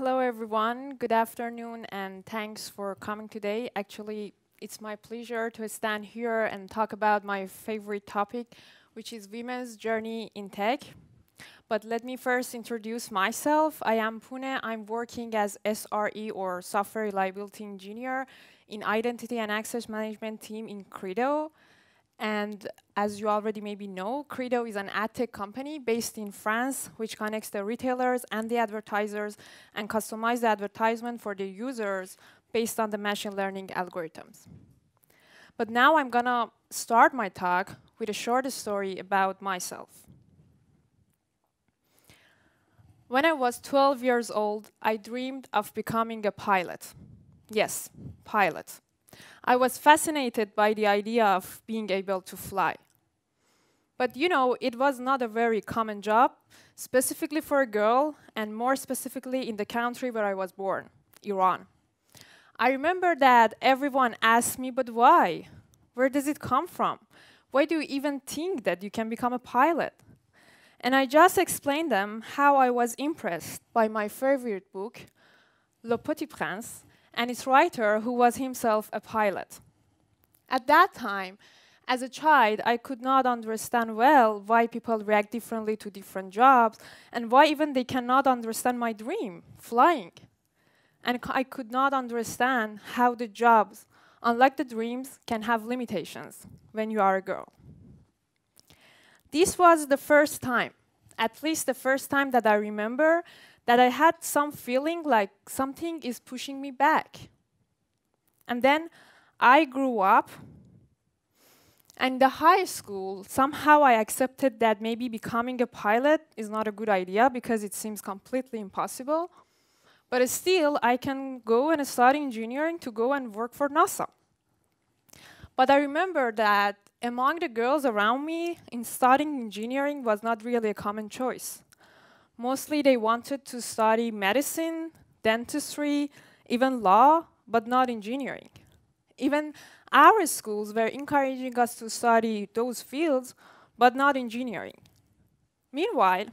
Hello, everyone. Good afternoon, and thanks for coming today. Actually, it's my pleasure to stand here and talk about my favorite topic, which is women's journey in tech. But let me first introduce myself. I am Pooneh. I'm working as SRE or Software Reliability Engineer in Identity and Access Management team in Credo. And as you already maybe know, Credo is an ad tech company based in France, which connects the retailers and the advertisers and customize the advertisement for the users based on the machine learning algorithms. But now I'm gonna start my talk with a short story about myself. When I was 12 years old, I dreamed of becoming a pilot. Yes, pilot. I was fascinated by the idea of being able to fly. But you know, it was not a very common job, specifically for a girl, and more specifically in the country where I was born, Iran. I remember that everyone asked me, but why? Where does it come from? Why do you even think that you can become a pilot? And I just explained them how I was impressed by my favorite book, Le Petit Prince, and its writer, who was himself a pilot. At that time, as a child, I could not understand well why people react differently to different jobs, and why even they cannot understand my dream, flying. And I could not understand how the jobs, unlike the dreams, can have limitations when you are a girl. This was the first time, at least the first time that I remember, that I had some feeling like something is pushing me back. And then I grew up, and in the high school, somehow I accepted that maybe becoming a pilot is not a good idea because it seems completely impossible. But still, I can go and study engineering to go and work for NASA. But I remember that among the girls around me, in studying engineering was not really a common choice. Mostly they wanted to study medicine, dentistry, even law, but not engineering. Even our schools were encouraging us to study those fields, but not engineering. Meanwhile,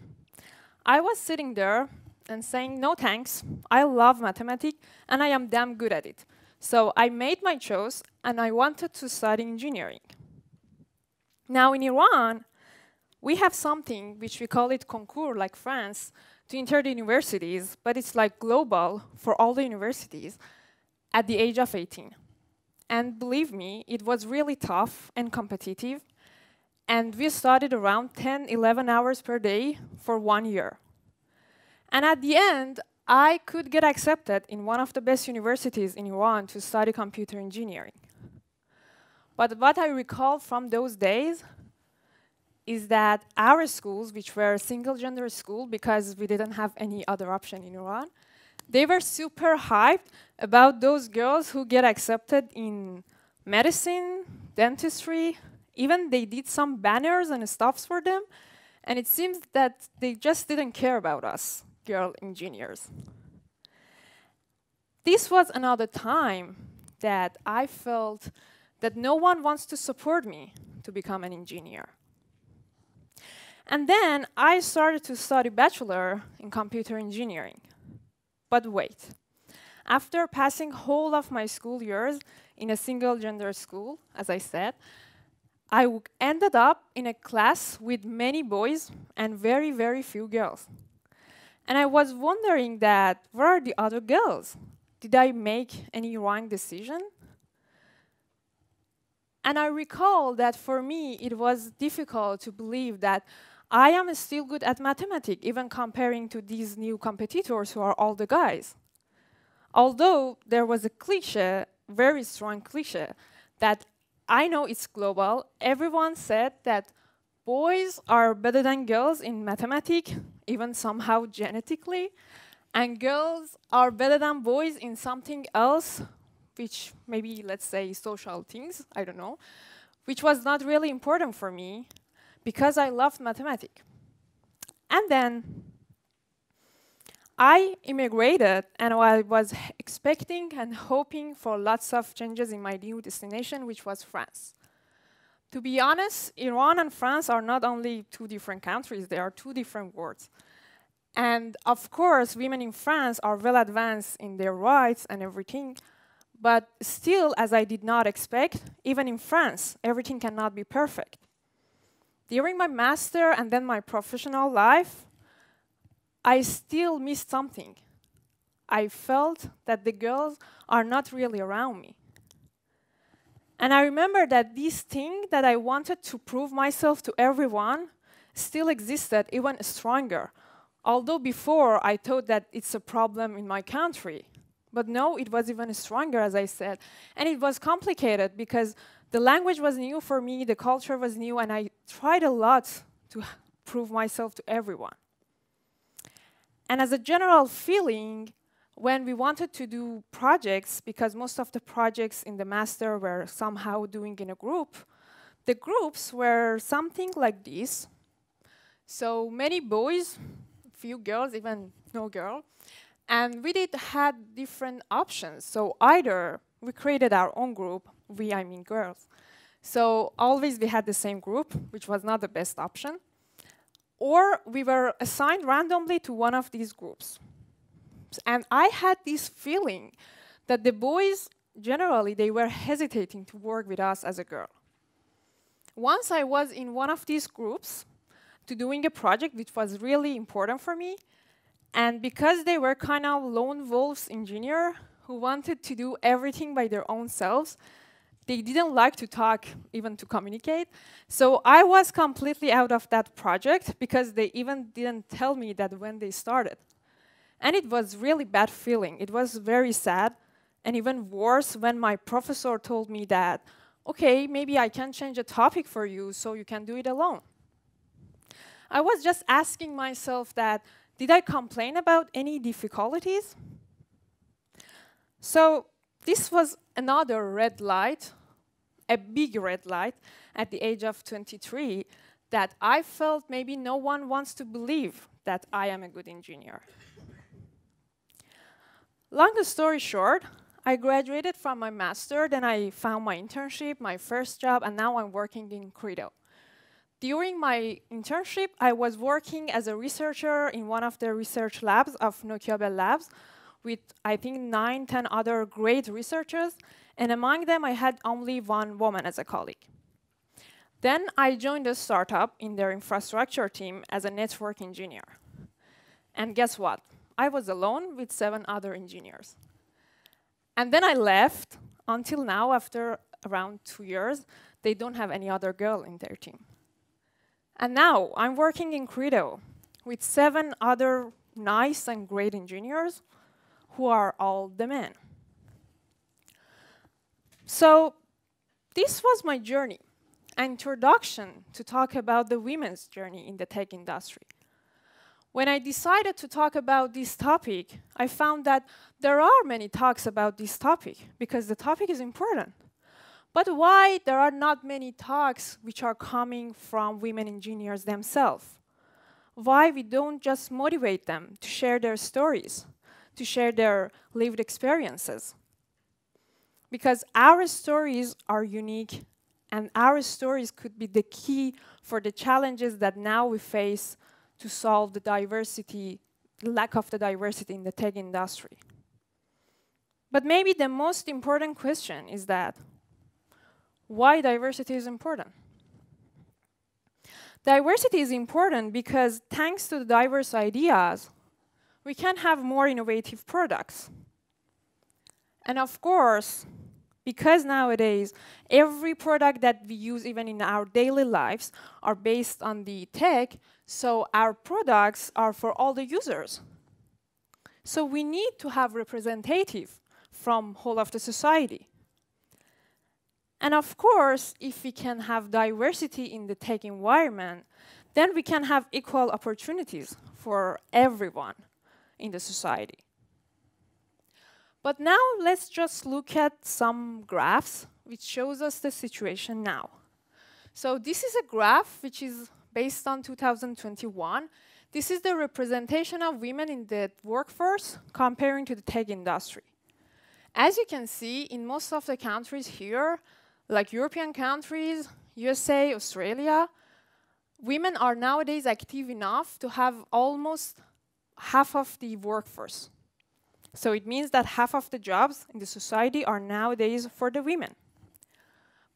I was sitting there and saying, no thanks, I love mathematics and I am damn good at it. So I made my choice and I wanted to study engineering. Now in Iran, we have something which we call it concours, like France, to enter the universities, but it's like global for all the universities at the age of 18. And believe me, it was really tough and competitive, and we studied around 10, 11 hours per day for 1 year. And at the end, I could get accepted in one of the best universities in Iran to study computer engineering. But what I recall from those days is that our schools, which were a single-gender school because we didn't have any other option in Iran, they were super hyped about those girls who get accepted in medicine, dentistry. Even they did some banners and stuffs for them, and it seems that they just didn't care about us, girl engineers. This was another time that I felt that no one wants to support me to become an engineer. And then I started to study bachelor in computer engineering. But wait, after passing whole of my school years in a single gender school, as I said, I ended up in a class with many boys and very, very few girls. And I was wondering that, where are the other girls? Did I make any wrong decision? And I recall that for me, it was difficult to believe that I am still good at mathematics, even comparing to these new competitors who are all the guys. Although there was a cliche, very strong cliche, that I know it's global, everyone said that boys are better than girls in mathematics, even somehow genetically, and girls are better than boys in something else, which maybe, let's say, social things, I don't know, which was not really important for me, because I loved mathematics. And then I immigrated, and I was expecting and hoping for lots of changes in my new destination, which was France. To be honest, Iran and France are not only two different countries, they are two different worlds. And of course, women in France are well advanced in their rights and everything. But still, as I did not expect, even in France, everything cannot be perfect. During my master and then my professional life, I still missed something. I felt that the girls are not really around me. And I remember that this thing that I wanted to prove myself to everyone still existed, even stronger. Although before I thought that it's a problem in my country. But no, it was even stronger, as I said. And it was complicated because the language was new for me, the culture was new, and I tried a lot to prove myself to everyone. And as a general feeling, when we wanted to do projects, because most of the projects in the master were somehow doing in a group, the groups were something like this. So many boys, few girls, even no girl. And we had different options. So either we created our own group, I mean girls. So always we had the same group, which was not the best option. Or we were assigned randomly to one of these groups. And I had this feeling that the boys, generally, they were hesitating to work with us as a girl. Once I was in one of these groups to doing a project which was really important for me, and because they were kind of lone wolves engineer who wanted to do everything by their own selves, they didn't like to talk, even to communicate. So I was completely out of that project because they even didn't tell me that when they started. And it was really bad feeling. It was very sad, and even worse when my professor told me that, okay, maybe I can change a topic for you so you can do it alone. I was just asking myself that, did I complain about any difficulties? So this was another red light, a big red light at the age of 23, that I felt maybe no one wants to believe that I am a good engineer. Long story short, I graduated from my master, then I found my internship, my first job, and now I'm working in Credo. During my internship, I was working as a researcher in one of the research labs of Nokia Bell Labs with, I think, 9, 10 other great researchers, and among them, I had only one woman as a colleague. Then I joined a startup in their infrastructure team as a network engineer. And guess what? I was alone with 7 other engineers. And then I left. Until now, after around 2 years, they don't have any other girl in their team. And now I'm working in Credo with 7 other nice and great engineers who are all the men. So this was my journey, an introduction to talk about the women's journey in the tech industry. When I decided to talk about this topic, I found that there are many talks about this topic because the topic is important. But why there are not many talks which are coming from women engineers themselves? Why we don't just motivate them to share their stories, to share their lived experiences? Because our stories are unique, and our stories could be the key for the challenges that now we face to solve the diversity, lack of the diversity in the tech industry. But maybe the most important question is that, why diversity is important? Diversity is important because thanks to the diverse ideas, we can have more innovative products. And of course, because nowadays, every product that we use, even in our daily lives, are based on the tech, so our products are for all the users. So we need to have representative from whole of the society. And of course, if we can have diversity in the tech environment, then we can have equal opportunities for everyone in the society. But now let's just look at some graphs which shows us the situation now. So this is a graph which is based on 2021. This is the representation of women in the workforce comparing to the tech industry. As you can see, in most of the countries here, like European countries, USA, Australia, women are nowadays active enough to have almost half of the workforce. So it means that half of the jobs in the society are nowadays for the women.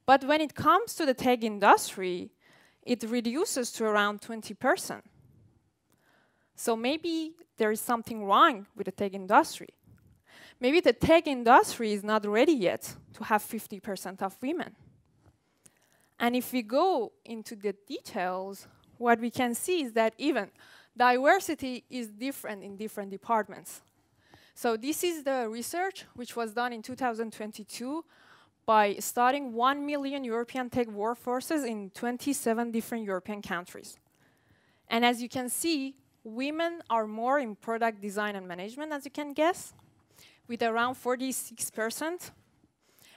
But when it comes to the tech industry, it reduces to around 20%. So maybe there is something wrong with the tech industry. Maybe the tech industry is not ready yet to have 50% of women. And if we go into the details, what we can see is that even diversity is different in different departments. So this is the research which was done in 2022 by studying 1 million European tech workforces in 27 different European countries. And as you can see, women are more in product design and management, as you can guess, with around 46%.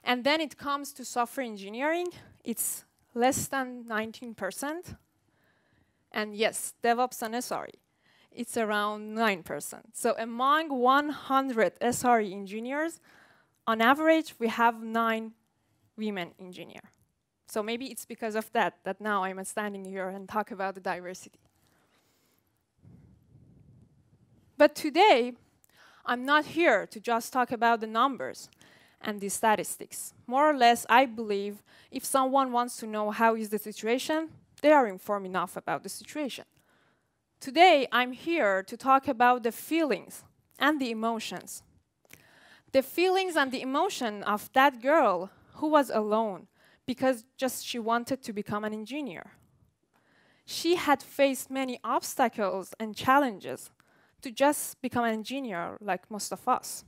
And then it comes to software engineering, it's less than 19%. And yes, DevOps and SRE, it's around 9%. So among 100 SRE engineers, on average, we have 9 women engineers. So maybe it's because of that now I'm standing here and talk about the diversity. But today, I'm not here to just talk about the numbers and the statistics. More or less, I believe if someone wants to know how is the situation, they are informed enough about the situation. Today, I'm here to talk about the feelings and the emotions. The feelings and the emotion of that girl who was alone because just she wanted to become an engineer. She had faced many obstacles and challenges to just become an engineer like most of us.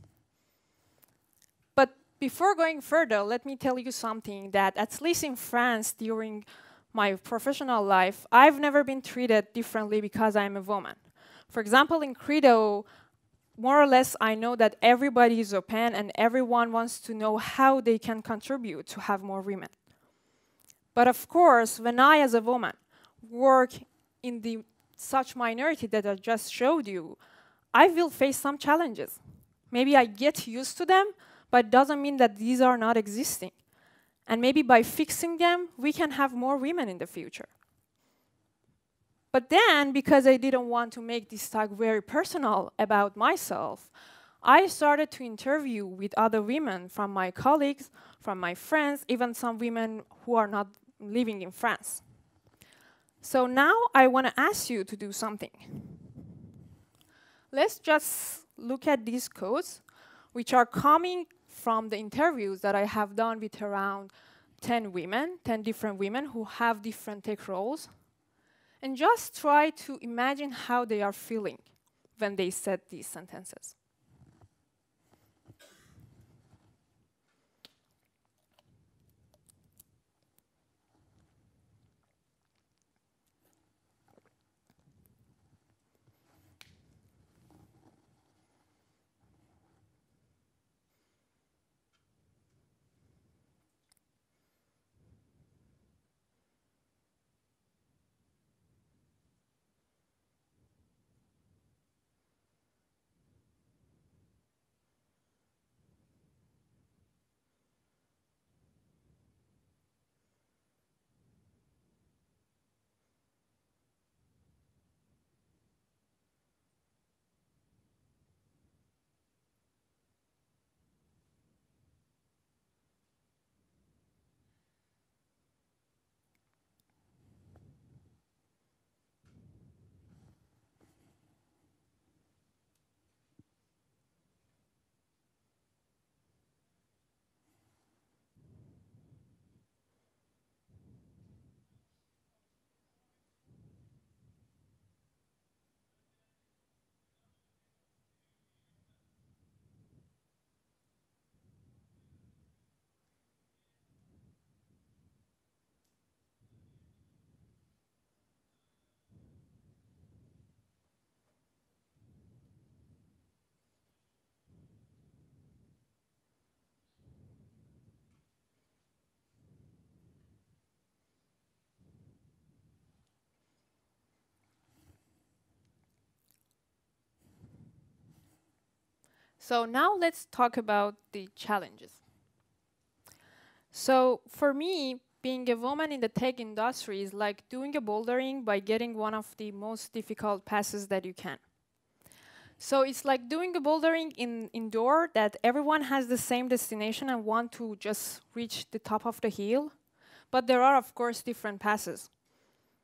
But before going further, let me tell you something that at least in France during my professional life, I've never been treated differently because I'm a woman. For example, in Credo, more or less I know that everybody is open and everyone wants to know how they can contribute to have more women. But of course, when I as a woman work in the such minority that I just showed you, I will face some challenges. Maybe I get used to them, but it doesn't mean that these are not existing. And maybe by fixing them, we can have more women in the future. But then, because I didn't want to make this talk very personal about myself, I started to interview with other women from my colleagues, from my friends, even some women who are not living in France. So now I want to ask you to do something. Let's just look at these quotes, which are coming from the interviews that I have done with around 10 women, 10 different women who have different tech roles. And just try to imagine how they are feeling when they said these sentences. So now let's talk about the challenges. So for me, being a woman in the tech industry is like doing a bouldering by getting one of the most difficult passes that you can. So it's like doing a bouldering indoor that everyone has the same destination and want to just reach the top of the hill. But there are, of course, different passes.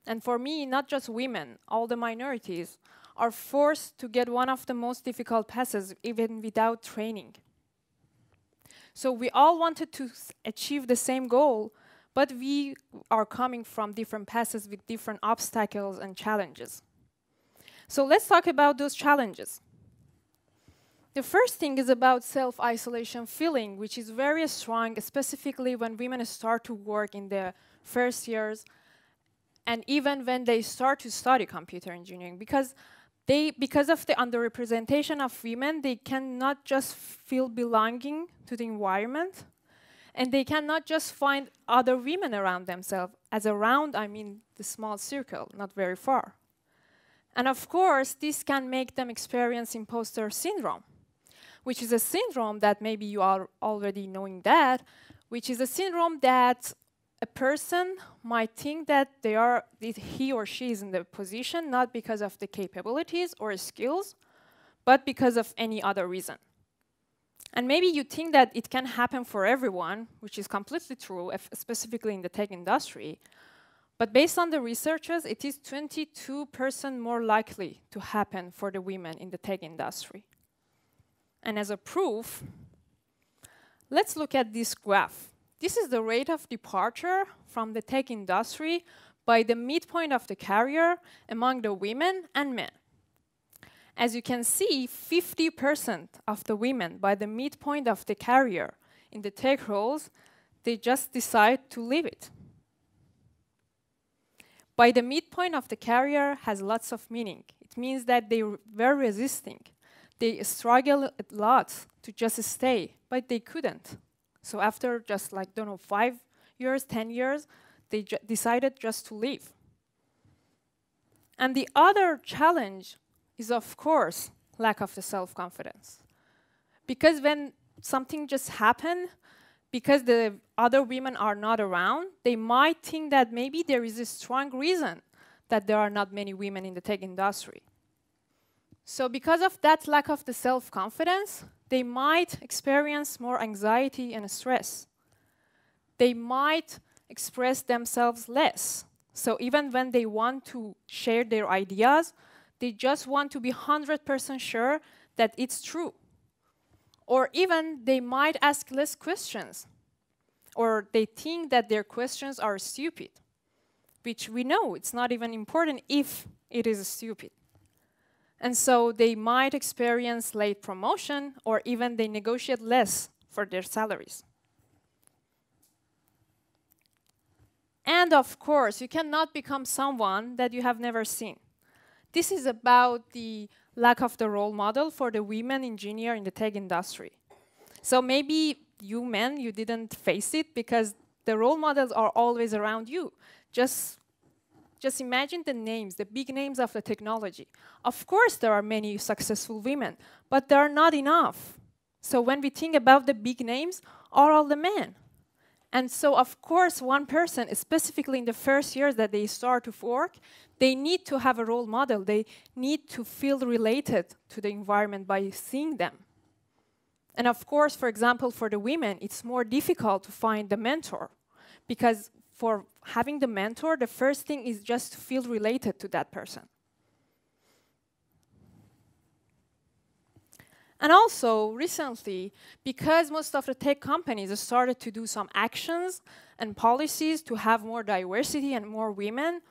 And for me, not just women, all the minorities are forced to get one of the most difficult passes even without training. So we all wanted to achieve the same goal, but we are coming from different passes with different obstacles and challenges. So let's talk about those challenges. The first thing is about self-isolation feeling, which is very strong, specifically when women start to work in their first years and even when they start to study computer engineering, because of the underrepresentation of women, they cannot just feel belonging to the environment, and they cannot just find other women around themselves. As around, I mean the small circle, not very far. And of course, this can make them experience imposter syndrome, which is a syndrome that maybe you are already knowing that, which is a syndrome that a person might think that he or she is in the position not because of the capabilities or skills, but because of any other reason. And maybe you think that it can happen for everyone, which is completely true, specifically in the tech industry. But based on the researchers, it is 22% more likely to happen for the women in the tech industry. And as a proof, let's look at this graph. This is the rate of departure from the tech industry by the midpoint of the career among the women and men. As you can see, 50% of the women by the midpoint of the career in the tech roles, they just decide to leave it. By the midpoint of the career has lots of meaning. It means that they were resisting. They struggle a lot to just stay, but they couldn't. So after just 5 years, 10 years, they decided just to leave. And the other challenge is, of course, lack of the self-confidence. Because when something just happened, because the other women are not around, they might think that maybe there is a strong reason that there are not many women in the tech industry. So because of that lack of the self-confidence, they might experience more anxiety and stress. They might express themselves less. So even when they want to share their ideas, they just want to be 100% sure that it's true. Or even they might ask less questions. Or they think that their questions are stupid, which we know it's not even important if it is stupid. And so they might experience late promotion, or even they negotiate less for their salaries. And of course, you cannot become someone that you have never seen. This is about the lack of the role model for the women engineer in the tech industry. So maybe you men, you didn't face it because the role models are always around you. Just imagine the names, the big names of the technology. Of course, there are many successful women, but there are not enough. So when we think about the big names, are all the men. And so, of course, one person, specifically in the first years that they start to work, they need to have a role model. They need to feel related to the environment by seeing them. And of course, for example, for the women, it's more difficult to find the mentor, because for having the mentor, the first thing is just to feel related to that person. And also, recently, because most of the tech companies started to do some actions and policies to have more diversity and more women,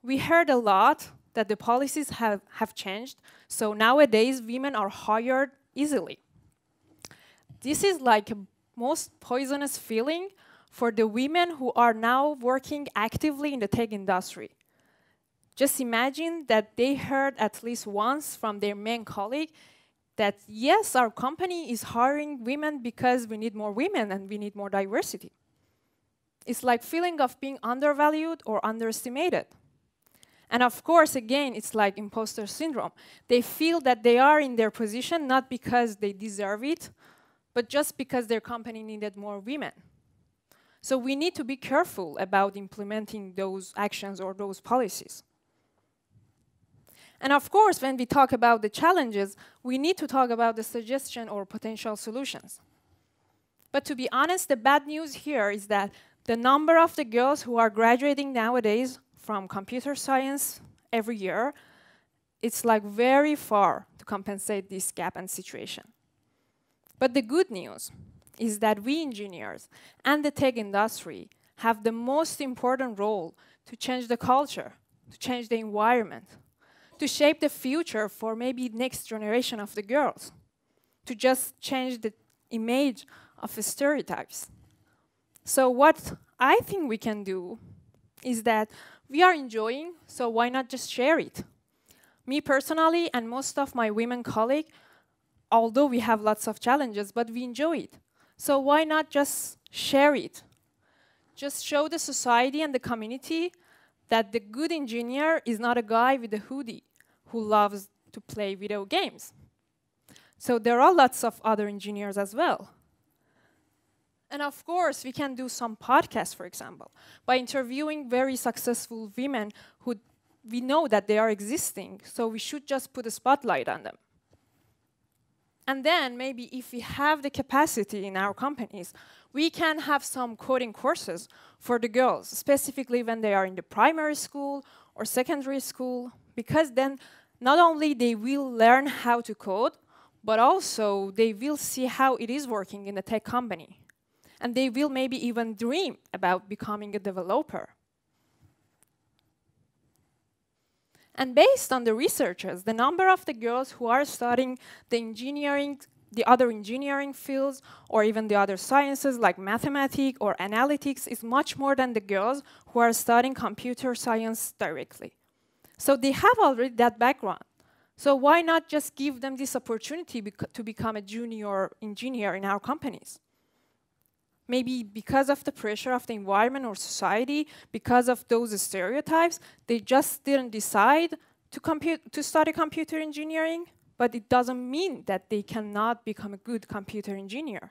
we heard a lot that the policies have changed. So nowadays, women are hired easily. This is like a most poisonous feeling for the women who are now working actively in the tech industry. Just imagine that they heard at least once from their main colleague that, yes, our company is hiring women because we need more women and we need more diversity. It's like feeling of being undervalued or underestimated. And of course, again, it's like imposter syndrome. They feel that they are in their position not because they deserve it, but just because their company needed more women. So we need to be careful about implementing those actions or those policies. And of course, when we talk about the challenges, we need to talk about the suggestion or potential solutions. But to be honest, the bad news here is that the number of the girls who are graduating nowadays from computer science every year, it's like very far to compensate this gap and situation. But the good news is that we engineers and the tech industry have the most important role to change the culture, to change the environment, to shape the future for maybe next generation of the girls, to just change the image of the stereotypes. So what I think we can do is that we are enjoying, so why not just share it? Me personally and most of my women colleagues, although we have lots of challenges, but we enjoy it. So why not just share it? Just show the society and the community that the good engineer is not a guy with a hoodie who loves to play video games. So there are lots of other engineers as well. And of course, we can do some podcasts, for example, by interviewing very successful women who we know that they are existing, so we should just put a spotlight on them. And then maybe if we have the capacity in our companies, we can have some coding courses for the girls, specifically when they are in the primary school or secondary school, because then not only they will learn how to code, but also they will see how it is working in a tech company. And they will maybe even dream about becoming a developer. And based on the researchers, the number of the girls who are studying the other engineering fields, or even the other sciences like mathematics or analytics is much more than the girls who are studying computer science directly. So they have already that background. So why not just give them this opportunity to become a junior engineer in our companies? Maybe because of the pressure of the environment or society, because of those stereotypes, they just didn't decide to study computer engineering, but it doesn't mean that they cannot become a good computer engineer.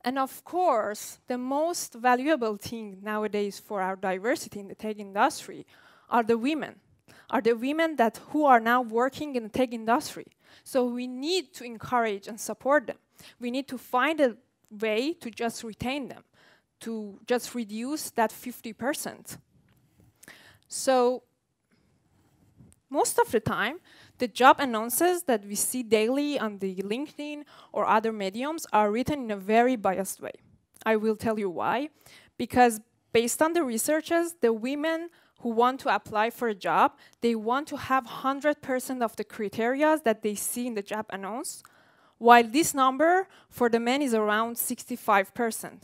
And of course, the most valuable thing nowadays for our diversity in the tech industry are the women who are now working in the tech industry. So we need to encourage and support them. We need to find a way to just retain them, to just reduce that 50%. So most of the time, the job annonces that we see daily on the LinkedIn or other mediums are written in a very biased way. I will tell you why. Because based on the researchers, the women who want to apply for a job, they want to have 100% of the criteria that they see in the job announced, while this number for the men is around 65%.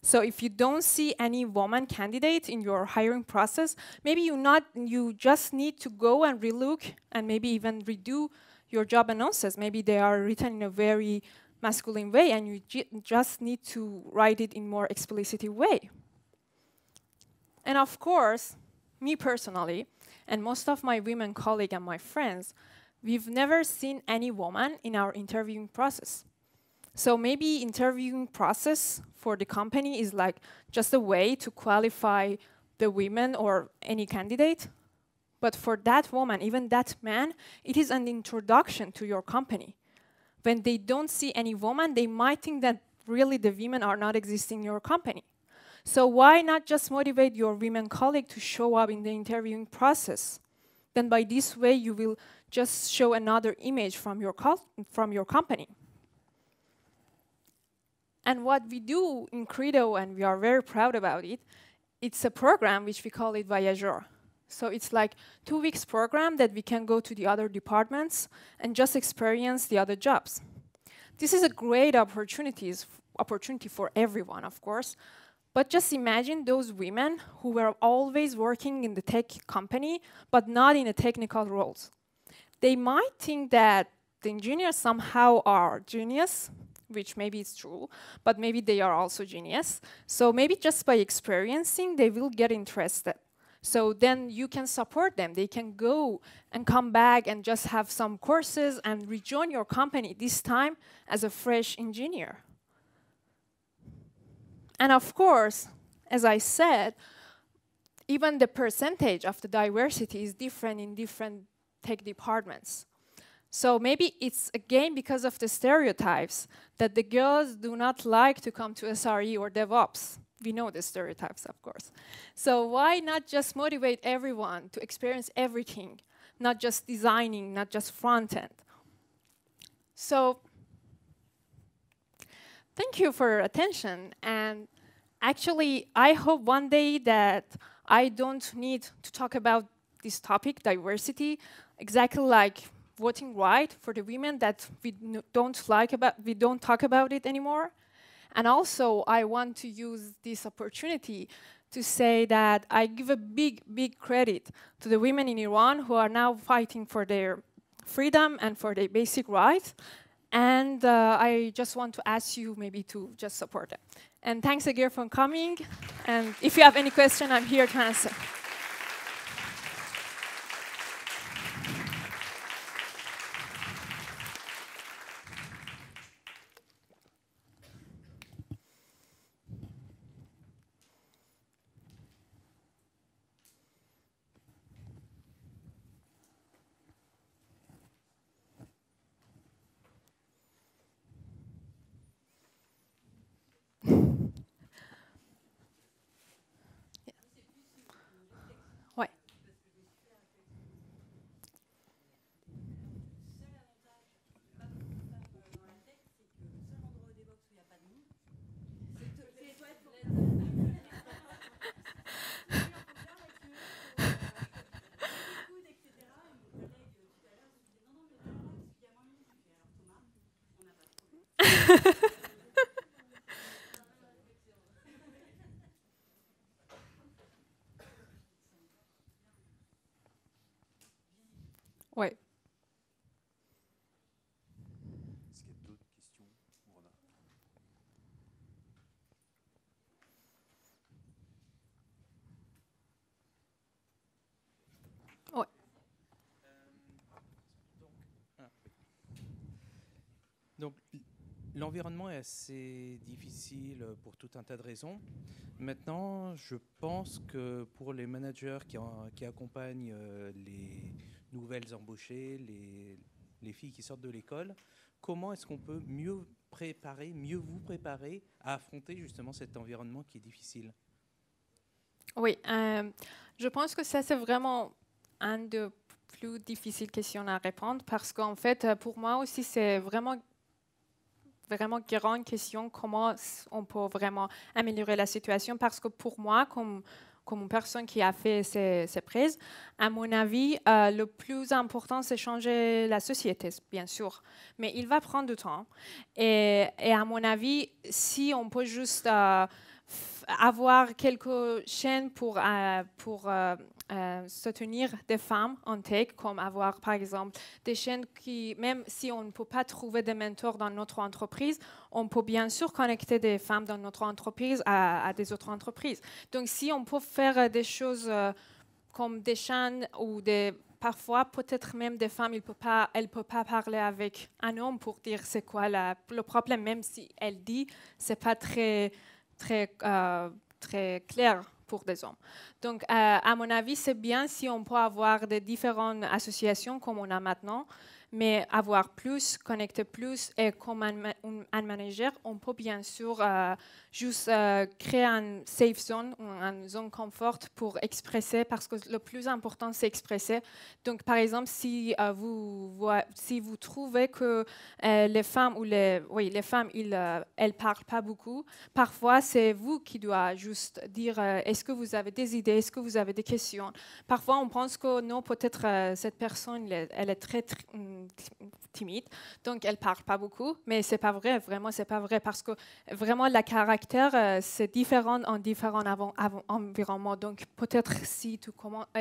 So if you don't see any woman candidate in your hiring process, maybe you just need to go and relook and maybe even redo your job annonces. Maybe they are written in a very masculine way and you just need to write it in more explicit way. And of course, me personally, and most of my women colleagues and my friends, we've never seen any woman in our interviewing process. So maybe interviewing process for the company is like just a way to qualify the women or any candidate. But for that woman, even that man, it is an introduction to your company. When they don't see any woman, they might think that really the women are not existing in your company. So why not just motivate your women colleague to show up in the interviewing process? Then by this way, you will just show another image from your company. And what we do in Credo, and we are very proud about it, it's a program which we call it Voyageur. So it's like 2 weeks program that we can go to the other departments and just experience the other jobs. This is a great opportunity for everyone, of course. But just imagine those women who were always working in the tech company, but not in the technical roles. They might think that the engineers somehow are genius, which maybe is true, but maybe they are also genius. So maybe just by experiencing, they will get interested. So then you can support them. They can go and come back and just have some courses and rejoin your company, this time as a fresh engineer. And of course, as I said, even the percentage of the diversity is different in different tech departments. So maybe it's again because of the stereotypes that the girls do not like to come to SRE or DevOps. We know the stereotypes, of course. So why not just motivate everyone to experience everything, not just designing, not just front end? So thank you for your attention. And actually, I hope one day that I don't need to talk about this topic, diversity, exactly like voting right for the women that we don't talk about it anymore. And also, I want to use this opportunity to say that I give a big, big credit to the women in Iran who are now fighting for their freedom and for their basic rights. And I just want to ask you maybe to just support them. And thanks again for coming. And if you have any question, I'm here to answer. Ouais. Ouais. Est-ce qu'il y a d'autres questions? On en a. Ouais. Donc, l'environnement est assez difficile pour tout un tas de raisons. Maintenant, je pense que pour les managers qui accompagnent les nouvelles embauchées, les filles qui sortent de l'école, comment est-ce qu'on peut mieux vous préparer à affronter justement cet environnement qui est difficile? Oui, je pense que ça, c'est vraiment une des plus difficiles questions à répondre parce qu'en fait, pour moi aussi, c'est vraiment grande question comment on peut vraiment améliorer la situation parce que pour moi, comme une personne qui a fait ces prises, à mon avis, le plus important, c'est changer la société, bien sûr. Mais il va prendre du temps. Et à mon avis, si on peut juste avoir quelques chaînes pour soutenir des femmes en tech, comme avoir par exemple des chaînes qui, même si on ne peut pas trouver des mentors dans notre entreprise, on peut bien sûr connecter des femmes dans notre entreprise à des autres entreprises. Donc si on peut faire des choses comme des chaînes ou parfois peut-être même des femmes, elles ne peuvent pas parler avec un homme pour dire c'est quoi le problème, même si elle dit c'est pas très clair pour des hommes. Donc, à mon avis, c'est bien si on peut avoir des différentes associations comme on a maintenant, mais avoir plus, connecter plus, et comme un manager, on peut bien sûr juste créer une safe zone, une zone confort pour expresser, parce que le plus important, c'est expresser. Donc, par exemple, si vous trouvez que les femmes, les femmes, elles parlent pas beaucoup, parfois, c'est vous qui doit juste dire est-ce que vous avez des idées, est-ce que vous avez des questions. Parfois, on pense que non, peut-être cette personne, elle est très timide, donc elle parle pas beaucoup, mais c'est pas vrai, vraiment c'est pas vrai parce que vraiment le caractère c'est différent en différents environnements. Donc peut-être si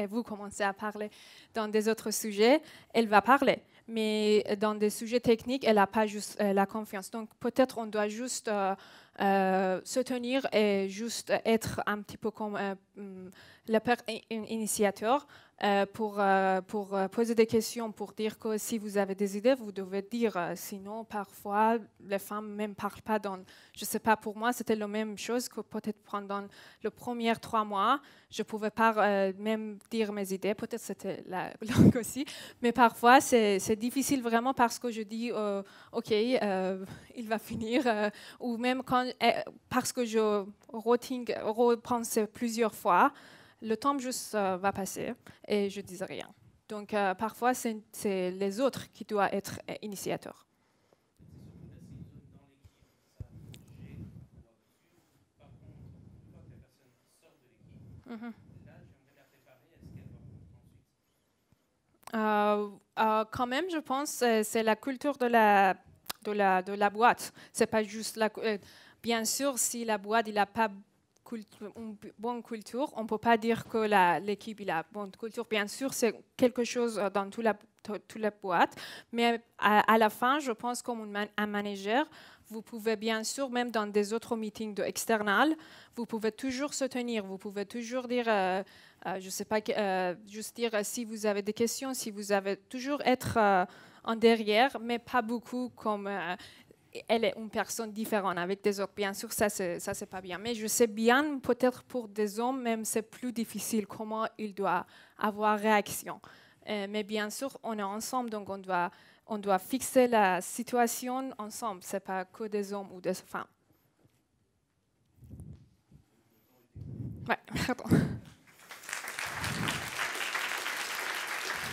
vous commencez à parler dans des autres sujets, elle va parler, mais dans des sujets techniques, elle n'a pas juste la confiance. Donc peut-être on doit juste se tenir et juste être un petit peu comme le père initiateur pour poser des questions, pour dire que si vous avez des idées, vous devez dire. Sinon, parfois, les femmes même parlent pas dans... Je sais pas, pour moi, c'était la même chose que peut-être pendant les premiers 3 mois, je pouvais pas même dire mes idées. Peut-être c'était la langue aussi. Mais parfois, c'est difficile vraiment parce que je dis, OK, il va finir. Ou même parce que je repense plusieurs fois, le temps juste va passer et je dis rien. Donc parfois, c'est les autres qui doivent être initiateurs. Quand même, je pense c'est la culture de la boîte. C'est pas juste bien sûr, si la boîte il a pas une bonne culture, on ne peut pas dire que l'équipe a une bonne culture. Bien sûr, c'est quelque chose dans toute la boîte, mais à la fin, je pense comme un manager, vous pouvez bien sûr, même dans des autres meetings externals, vous pouvez toujours se tenir, vous pouvez toujours dire, je ne sais pas, juste dire si vous avez des questions, si vous avez toujours être en derrière, mais pas beaucoup comme... elle est une personne différente avec des autres. Bien sûr, ça c'est pas bien. Mais je sais bien, peut-être pour des hommes, même c'est plus difficile comment ils doivent avoir réaction. Mais bien sûr, on est ensemble, donc on doit fixer la situation ensemble. C'est pas que des hommes ou des femmes. Ouais, pardon.